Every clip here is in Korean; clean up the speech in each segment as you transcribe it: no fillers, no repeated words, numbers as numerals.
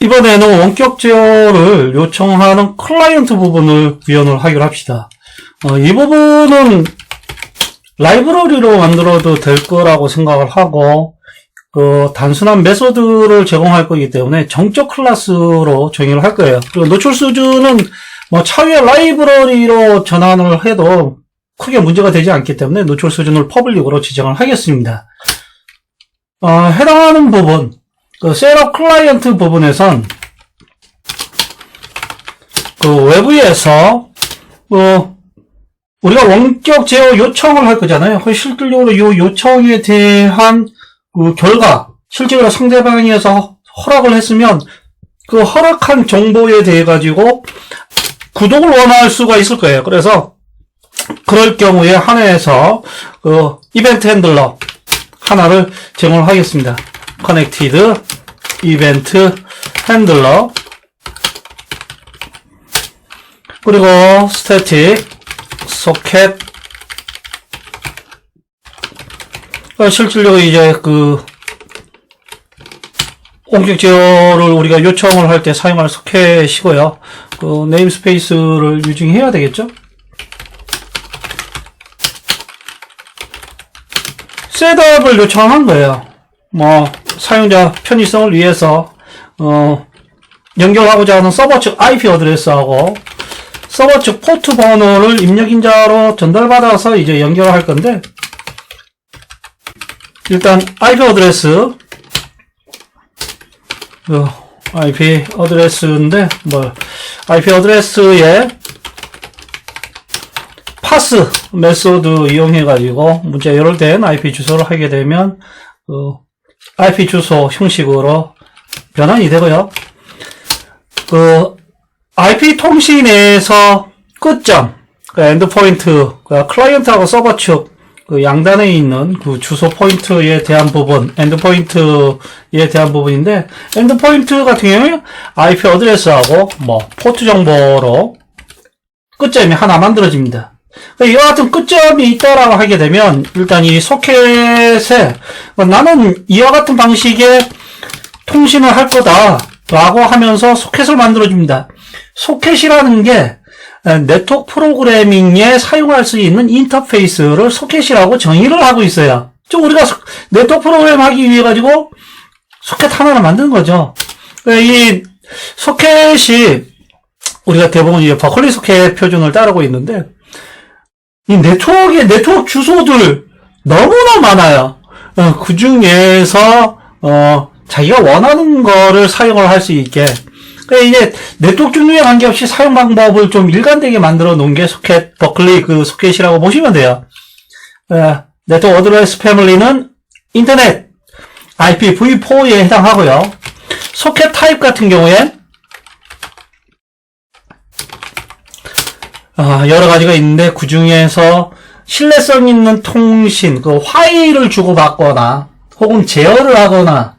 이번에는 원격 제어를 요청하는 클라이언트 부분을 구현을 하기로 합시다. 이 부분은 라이브러리로 만들어도 될 거라고 생각을 하고, 단순한 메소드를 제공할 거기 때문에 정적 클래스로 정의를 할 거예요. 그리고 노출 수준은 차후에 라이브러리로 전환을 해도 크게 문제가 되지 않기 때문에 노출 수준을 퍼블릭으로 지정을 하겠습니다. 해당하는 부분, 셋업 클라이언트 부분에선 외부에서 우리가 원격 제어 요청을 할 거잖아요. 실질적으로 이 요청에 대한 결과, 실제로 상대방에서 허락을 했으면 그 허락한 정보에 대해 가지고 구독을 원할 수가 있을 거예요. 그래서 그럴 경우에 하나에서 이벤트 핸들러 하나를 제공을 하겠습니다. 커넥티드 이벤트 핸들러, 그리고 스태틱 소켓, 실질적으로 이제 원격 제어를 우리가 요청을 할 때 사용할 소켓이고요. 네임스페이스를 유증해야 되겠죠? 셋업을 요청한 거예요. 사용자 편의성을 위해서, 연결하고자 하는 서버 측 IP 어드레스하고, 서버 측 포트 번호를 입력인자로 전달받아서 이제 연결을 할 건데, 일단 IP 어드레스, IP 어드레스인데, IP 어드레스에 파스 메소드 이용해가지고 문자 열혈된 IP 주소를 하게 되면, IP 주소 형식으로 변환이 되고요. IP 통신에서 끝점, 엔드포인트, 클라이언트하고 서버 측, 양단에 있는 주소 포인트에 대한 부분, 엔드포인트에 대한 부분인데, 엔드포인트 같은 경우에 IP 어드레스하고, 포트 정보로 끝점이 하나 만들어집니다. 이와 같은 끝점이 있다라고 하게 되면, 일단 이 소켓에, 나는 이와 같은 방식의 통신을 할 거다라고 하면서 소켓을 만들어줍니다. 소켓이라는 게 네트워크 프로그래밍에 사용할 수 있는 인터페이스를 소켓이라고 정의를 하고 있어요. 우리가 네트워크 프로그램 하기 위해 가지고 소켓 하나를 만드는 거죠. 이 소켓이 우리가 대부분 이제 버클리 소켓 표준을 따르고 있는데, 이 네트워크 주소들 너무나 많아요. 그 중에서 자기가 원하는 거를 사용을 할 수 있게, 이제 네트워크 종류에 관계없이 사용 방법을 좀 일관되게 만들어 놓은 게 소켓, 버클리 소켓이라고 보시면 돼요. 네트워크 어드레스 패밀리는 인터넷 IPv4에 해당하고요. 소켓 타입 같은 경우엔 여러 가지가 있는데, 그 중에서 신뢰성 있는 통신, 화일을 주고받거나 혹은 제어를 하거나,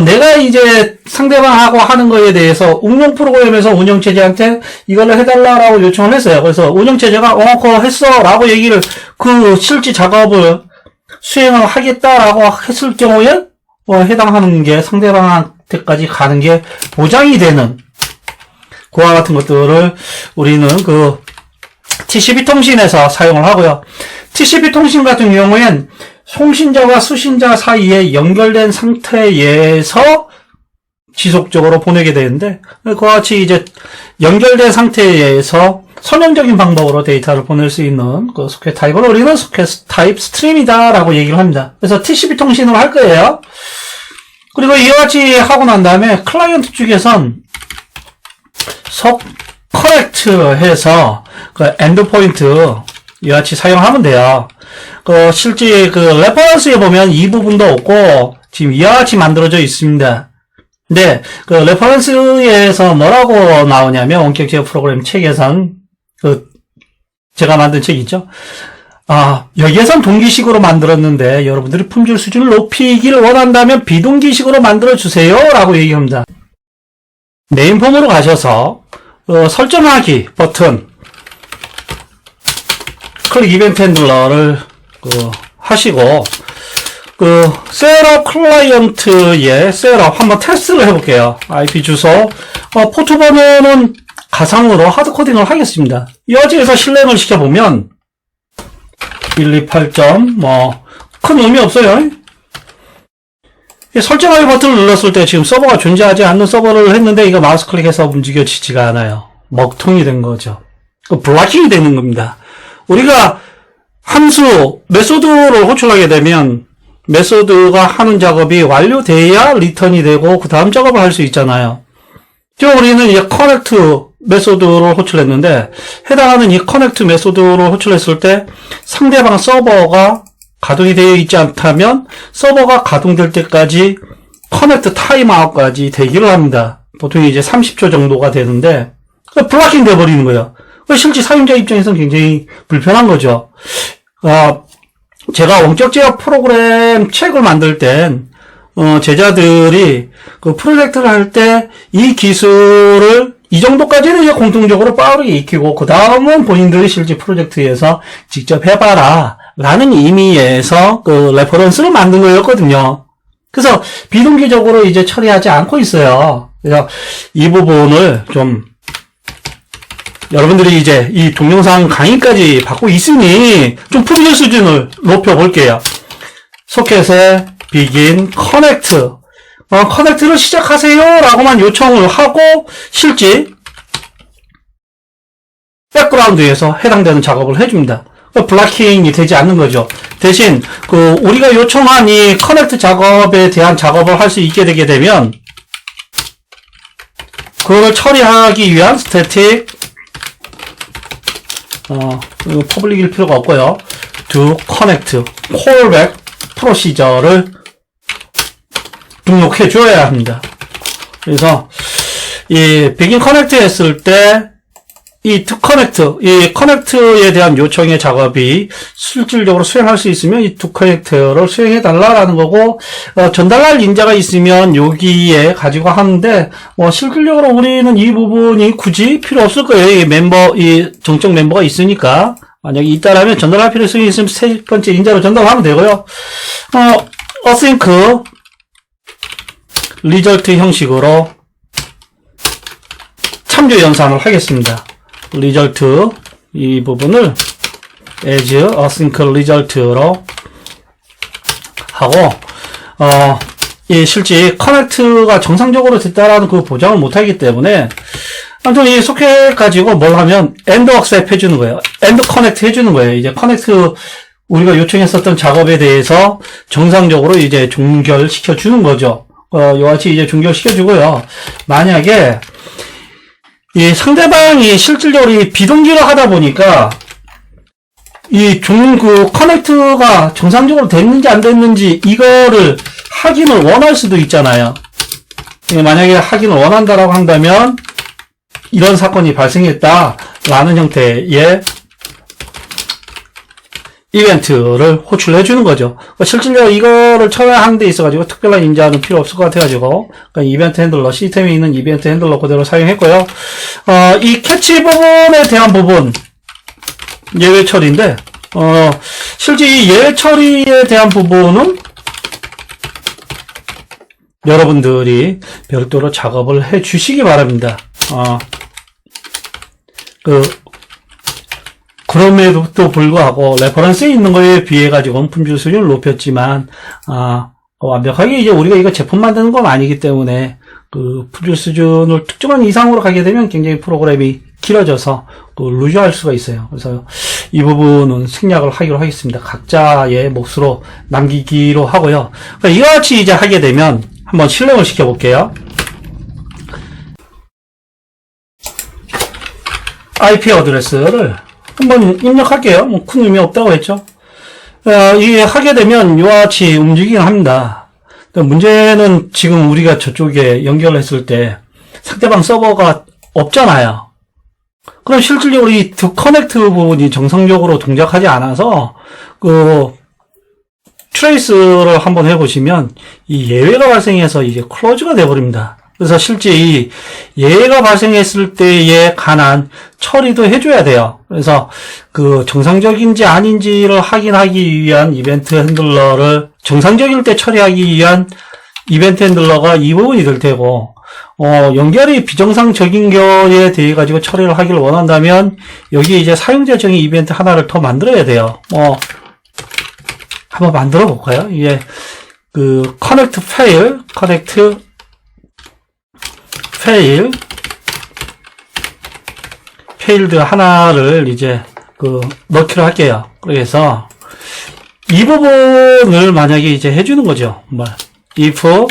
내가 이제 상대방하고 하는 거에 대해서 운영 프로그램에서 운영체제한테 이걸로 해달라라고 요청을 했어요. 그래서 운영체제가 그거 했어 라고 얘기를, 실제 작업을 수행을 하겠다라고 했을 경우에 해당하는 게 상대방한테까지 가는 게 보장이 되는 그와 같은 것들을 우리는 TCP 통신에서 사용을 하고요. TCP 통신 같은 경우엔 송신자와 수신자 사이에 연결된 상태에서 지속적으로 보내게 되는데, 그와 같이 이제 연결된 상태에서 선형적인 방법으로 데이터를 보낼 수 있는 소켓 타입을 우리는 소켓 타입 스트림이다라고 얘기를 합니다. 그래서 TCP 통신으로 할 거예요. 그리고 이와 같이 하고 난 다음에 클라이언트 쪽에선 커렉트 해서 엔드포인트 이와 같이 사용하면 돼요. 실제 레퍼런스에 보면 이 부분도 없고, 지금 이와 같이 만들어져 있습니다. 근데, 레퍼런스에서 뭐라고 나오냐면, 원격 제어 프로그램 책에선, 제가 만든 책 있죠? 여기에선 동기식으로 만들었는데, 여러분들이 품질 수준을 높이기를 원한다면 비동기식으로 만들어주세요. 라고 얘기합니다. 네임폼으로 가셔서, 설정하기 버튼, 클릭 이벤트 핸들러를 하시고, 셋업 클라이언트의 셋업 한번 테스트를 해볼게요. IP 주소, 포트 번호는 가상으로 하드코딩을 하겠습니다. 이 어지에서 실행을 시켜보면, 128점, 큰 의미 없어요. 설정하기 버튼을 눌렀을 때 지금 서버가 존재하지 않는 서버를 했는데 이거 마우스 클릭해서 움직여지지가 않아요. 먹통이 된 거죠. 블락킹이 되는 겁니다. 우리가 함수, 메소드를 호출하게 되면 메소드가 하는 작업이 완료돼야 리턴이 되고 그 다음 작업을 할 수 있잖아요. 지금 우리는 이제 커넥트 메소드를 호출했는데 해당하는 이 커넥트 메소드를 호출했을 때 상대방 서버가 가동이 되어 있지 않다면 서버가 가동될 때까지 커넥트 타임아웃까지 대기를 합니다. 보통 이제 30초 정도가 되는데 블락킹 돼버리는 거예요. 실제 사용자 입장에서는 굉장히 불편한 거죠. 제가 원격 제어 프로그램 책을 만들 땐 제자들이 그 프로젝트를 할 때 이 기술을 이 정도까지는 이제 공통적으로 빠르게 익히고 그 다음은 본인들이 실제 프로젝트에서 직접 해봐라 라는 의미에서 그 레퍼런스를 만든 거였거든요. 그래서 비동기적으로 이제 처리하지 않고 있어요. 그래서 이 부분을 좀 여러분들이 이제 이 동영상 강의까지 받고 있으니 좀 프로젝트 수준을 높여볼게요. 소켓에 begin connect 커넥트를 시작하세요 라고만 요청을 하고 실제 백그라운드에서 해당되는 작업을 해줍니다. 블락킹이 되지 않는 거죠. 대신 우리가 요청한 이 커넥트 작업에 대한 작업을 할 수 있게 되게 되면 그걸 처리하기 위한 스태틱 이거 퍼블릭일 필요가 없고요. do connect callback 프로시저를 등록해 줘야 합니다. 그래서 이 begin connect 했을 때 이 to connect, 이 connect에 대한 요청의 작업이 실질적으로 수행할 수 있으면 이 to connect를 수행해 달라라는 거고, 전달할 인자가 있으면 여기에 가지고 하는데, 실질적으로 우리는 이 부분이 굳이 필요 없을 거예요. 이 정적 멤버가 있으니까. 만약에 있다라면 전달할 필요성이 있으면 세 번째 인자로 전달하면 되고요. async result 형식으로 참조 연산을 하겠습니다. result 이 부분을 as async result로 하고 이 실제 커넥트가 정상적으로 됐다라는 그 보장을 못하기 때문에 아무튼 이 소켓 가지고 뭘 하면 end accept 해주는 거예요. end connect 해주는 거예요. 이제 커넥트 우리가 요청했었던 작업에 대해서 정상적으로 이제 종결시켜 주는 거죠. 이같이 이제 종결시켜주고요. 만약에 이 상대방이 실질적으로 이 비동기를 하다 보니까 커넥트가 정상적으로 됐는지 안 됐는지 이거를 확인을 원할 수도 있잖아요. 만약에 확인을 원한다라고 한다면 이런 사건이 발생했다라는 형태의 이벤트를 호출해 주는 거죠. 실질적으로 이거를 처리하는 데 있어가지고 특별한 인자는 필요 없을 것 같아가지고, 이벤트 핸들러, 시스템에 있는 이벤트 핸들러 그대로 사용했고요. 이 캐치 부분에 대한 부분, 예외 처리인데, 실제 이 예외 처리에 대한 부분은 여러분들이 별도로 작업을 해 주시기 바랍니다. 그럼에도 불구하고 레퍼런스에 있는 거에 비해 가지고 품질 수준을 높였지만 완벽하게 이제 우리가 이거 제품 만드는 건 아니기 때문에 그 품질 수준을 특정한 이상으로 가게 되면 굉장히 프로그램이 길어져서 루즈할 수가 있어요. 그래서 이 부분은 생략을 하기로 하겠습니다. 각자의 몫으로 남기기로 하고요. 그러니까 이와 같이 이제 하게 되면 한번 실행을 시켜볼게요. IP 어드레스를 한번 입력할게요. 큰 의미 없다고 했죠. 이게 하게 되면 이와 같이 움직이긴 합니다. 문제는 지금 우리가 저쪽에 연결했을 때 상대방 서버가 없잖아요. 그럼 실질적으로 이 커넥트 부분이 정상적으로 동작하지 않아서 트레이스를 한번 해보시면 이 예외가 발생해서 이제 클로즈가 돼버립니다. 그래서 실제 이 예외가 발생했을 때에 관한 처리도 해줘야 돼요. 그래서 그 정상적인지 아닌지를 확인하기 위한 이벤트 핸들러를 정상적일 때 처리하기 위한 이벤트 핸들러가 이 부분이 될 테고, 연결이 비정상적인 거에 대해 가지고 처리를 하기를 원한다면 여기 이제 사용자 정의 이벤트 하나를 더 만들어야 돼요. 한번 만들어 볼까요? 이게 그 커넥트 페일 페일드 하나를 이제 넣기로 할게요. 그래서 이 부분을 만약에 이제 해주는 거죠. if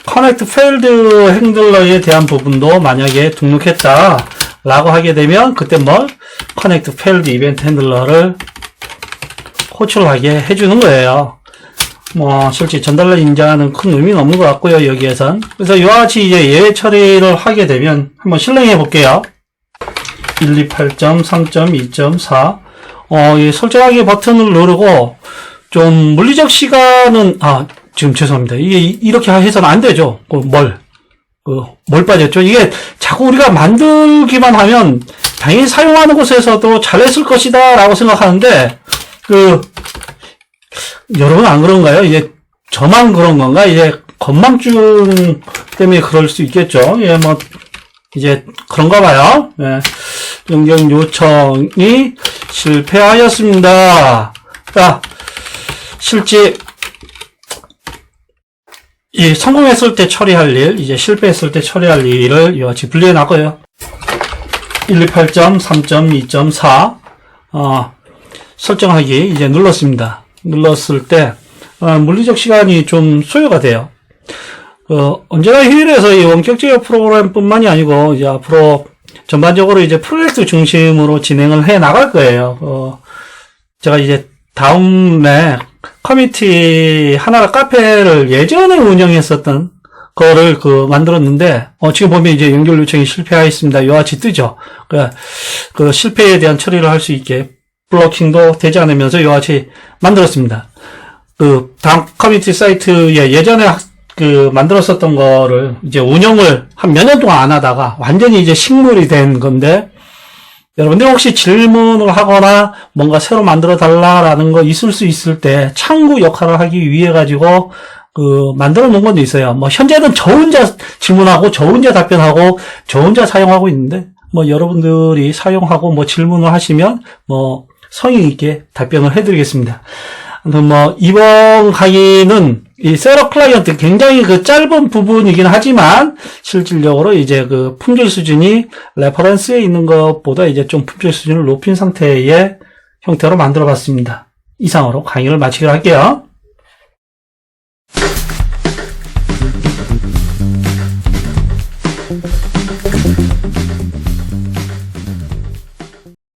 connect failed 핸들러에 대한 부분도 만약에 등록했다 라고 하게 되면 그때 connect failed 이벤트 핸들러를 호출하게 해주는 거예요. 실제 전달러 인자는 큰 의미는 없는 것 같고요, 여기에선. 그래서 이와 같이 이제 예외 처리를 하게 되면 한번 실행해 볼게요. 128.3.2.4 이 설정하기 버튼을 누르고 좀 물리적 시간은 지금 죄송합니다. 이게 이렇게 해서는 안 되죠. 뭘 빠졌죠? 이게 자꾸 우리가 만들기만 하면 당연히 사용하는 곳에서도 잘했을 것이다 라고 생각하는데 여러분 안 그런가요? 이제 저만 그런 건가? 이제 건망증 때문에 그럴 수 있겠죠. 예, 이제 그런가 봐요. 예. 변경 요청이 실패하였습니다. 자, 실제 성공했을 때 처리할 일, 이제 실패했을 때 처리할 일을 이와 같이 분리해 놨고요. 128.3.2.4 설정하기 이제 눌렀습니다. 눌렀을 때 물리적 시간이 좀 소요가 돼요. 언제나 휴일에서 이 원격제어 프로그램뿐만이 아니고 이제 앞으로 전반적으로 이제 프로젝트 중심으로 진행을 해 나갈 거예요. 제가 이제 다음에 커뮤니티 하나라 카페를 예전에 운영했었던 거를 만들었는데, 지금 보면 이제 연결 요청이 실패하였습니다. 이와 같이 뜨죠. 그 실패에 대한 처리를 할 수 있게 블로킹도 되지 않으면서 이와 같이 만들었습니다. 다음 커뮤니티 사이트에 예전에 만들었었던 거를 이제 운영을 한 몇 년 동안 안 하다가 완전히 이제 식물이 된 건데, 여러분들 혹시 질문을 하거나 뭔가 새로 만들어 달라라는 거 있을 수 있을 때 창구 역할을 하기 위해 가지고 만들어 놓은 건 있어요. 현재는 저 혼자 질문하고 저 혼자 답변하고 저 혼자 사용하고 있는데 여러분들이 사용하고 질문을 하시면 성의 있게 답변을 해드리겠습니다. 이번 강의는 이 셋업 클라이언트 굉장히 짧은 부분이긴 하지만 실질적으로 이제 품질 수준이 레퍼런스에 있는 것보다 이제 좀 품질 수준을 높인 상태의 형태로 만들어 봤습니다. 이상으로 강의를 마치기로 할게요.